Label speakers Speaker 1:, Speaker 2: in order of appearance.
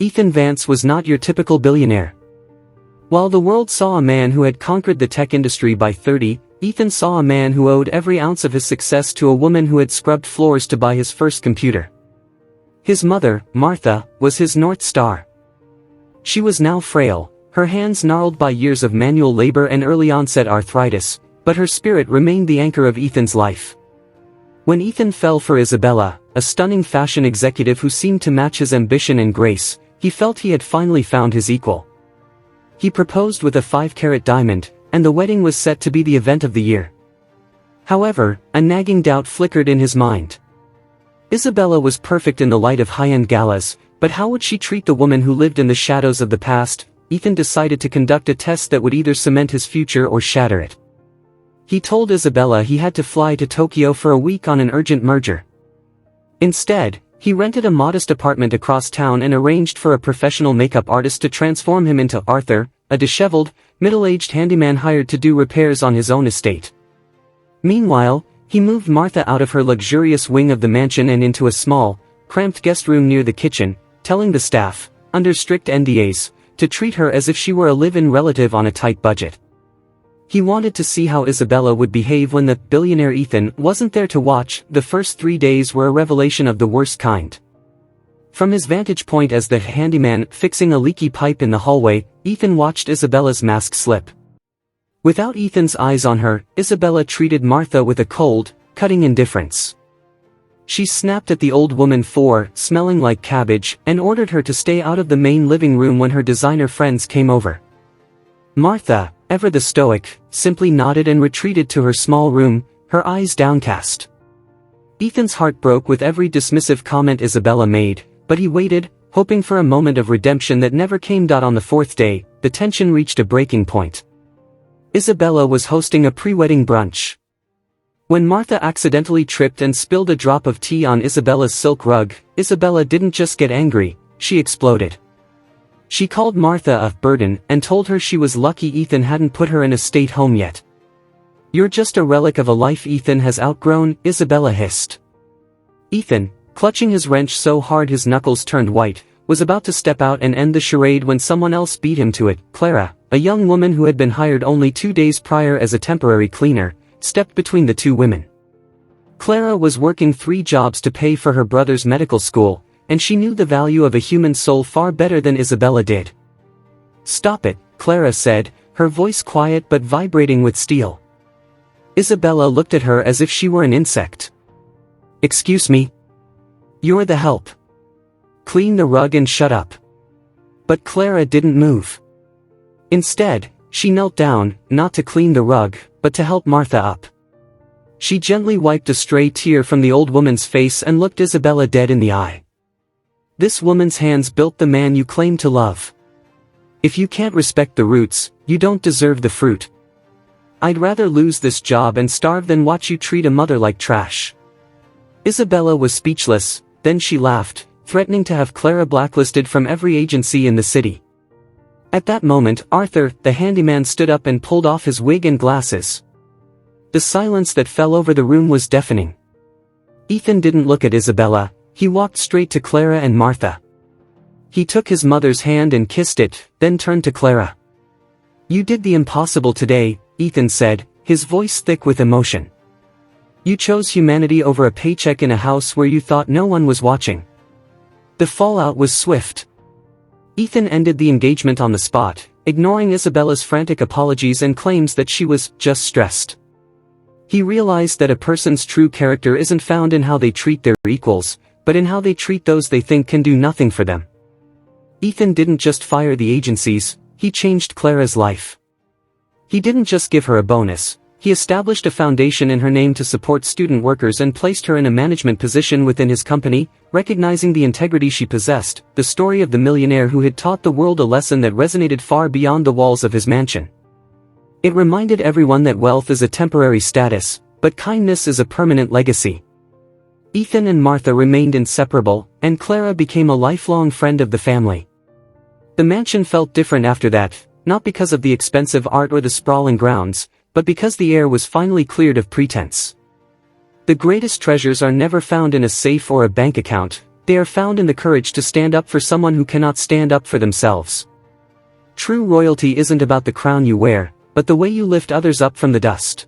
Speaker 1: Ethan Vance was not your typical billionaire. While the world saw a man who had conquered the tech industry by 30, Ethan saw a man who owed every ounce of his success to a woman who had scrubbed floors to buy his first computer. His mother, Martha, was his North Star. She was now frail, her hands gnarled by years of manual labor and early-onset arthritis, but her spirit remained the anchor of Ethan's life. When Ethan fell for Isabella, a stunning fashion executive who seemed to match his ambition and grace, he felt he had finally found his equal. He proposed with a 5-carat diamond, and the wedding was set to be the event of the year. However, a nagging doubt flickered in his mind. Isabella was perfect in the light of high-end galas, but how would she treat the woman who lived in the shadows of the past? Ethan decided to conduct a test that would either cement his future or shatter it. He told Isabella he had to fly to Tokyo for a week on an urgent merger. Instead, he rented a modest apartment across town and arranged for a professional makeup artist to transform him into Arthur, a disheveled, middle-aged handyman hired to do repairs on his own estate. Meanwhile, he moved Martha out of her luxurious wing of the mansion and into a small, cramped guest room near the kitchen, telling the staff, under strict NDAs, to treat her as if she were a live-in relative on a tight budget. He wanted to see how Isabella would behave when the billionaire Ethan wasn't there to watch. The first 3 days were a revelation of the worst kind. From his vantage point as the handyman fixing a leaky pipe in the hallway, Ethan watched Isabella's mask slip. Without Ethan's eyes on her, Isabella treated Martha with a cold, cutting indifference. She snapped at the old woman for smelling like cabbage and ordered her to stay out of the main living room when her designer friends came over. Martha, ever the stoic, simply nodded and retreated to her small room, her eyes downcast. Ethan's heart broke with every dismissive comment Isabella made, but he waited, hoping for a moment of redemption that never came. On the 4th day, the tension reached a breaking point. Isabella was hosting a pre-wedding brunch. When Martha accidentally tripped and spilled a drop of tea on Isabella's silk rug, Isabella didn't just get angry, she exploded. She called Martha a burden and told her she was lucky Ethan hadn't put her in a state home yet. "You're just a relic of a life Ethan has outgrown," Isabella hissed. Ethan, clutching his wrench so hard his knuckles turned white, was about to step out and end the charade when someone else beat him to it. Clara, a young woman who had been hired only 2 days prior as a temporary cleaner, stepped between the two women. Clara was working 3 jobs to pay for her brother's medical school, and she knew the value of a human soul far better than Isabella did. "Stop it," Clara said, her voice quiet but vibrating with steel. Isabella looked at her as if she were an insect. "Excuse me? You're the help. Clean the rug and shut up." But Clara didn't move. Instead, she knelt down, not to clean the rug, but to help Martha up. She gently wiped a stray tear from the old woman's face and looked Isabella dead in the eye. "This woman's hands built the man you claim to love. If you can't respect the roots, you don't deserve the fruit. I'd rather lose this job and starve than watch you treat a mother like trash." Isabella was speechless, then she laughed, threatening to have Clara blacklisted from every agency in the city. At that moment, Arthur, the handyman, stood up and pulled off his wig and glasses. The silence that fell over the room was deafening. Ethan didn't look at Isabella, he walked straight to Clara and Martha. He took his mother's hand and kissed it, then turned to Clara. "You did the impossible today," Ethan said, his voice thick with emotion. "You chose humanity over a paycheck in a house where you thought no one was watching." The fallout was swift. Ethan ended the engagement on the spot, ignoring Isabella's frantic apologies and claims that she was just stressed. He realized that a person's true character isn't found in how they treat their equals, but in how they treat those they think can do nothing for them. Ethan didn't just fire the agencies, he changed Clara's life. He didn't just give her a bonus, he established a foundation in her name to support student workers and placed her in a management position within his company, recognizing the integrity she possessed, the story of the millionaire who had taught the world a lesson that resonated far beyond the walls of his mansion. It reminded everyone that wealth is a temporary status, but kindness is a permanent legacy. Ethan and Martha remained inseparable, and Clara became a lifelong friend of the family. The mansion felt different after that, not because of the expensive art or the sprawling grounds, but because the air was finally cleared of pretense. The greatest treasures are never found in a safe or a bank account, They are found in the courage to stand up for someone who cannot stand up for themselves. True royalty isn't about the crown you wear, but the way you lift others up from the dust.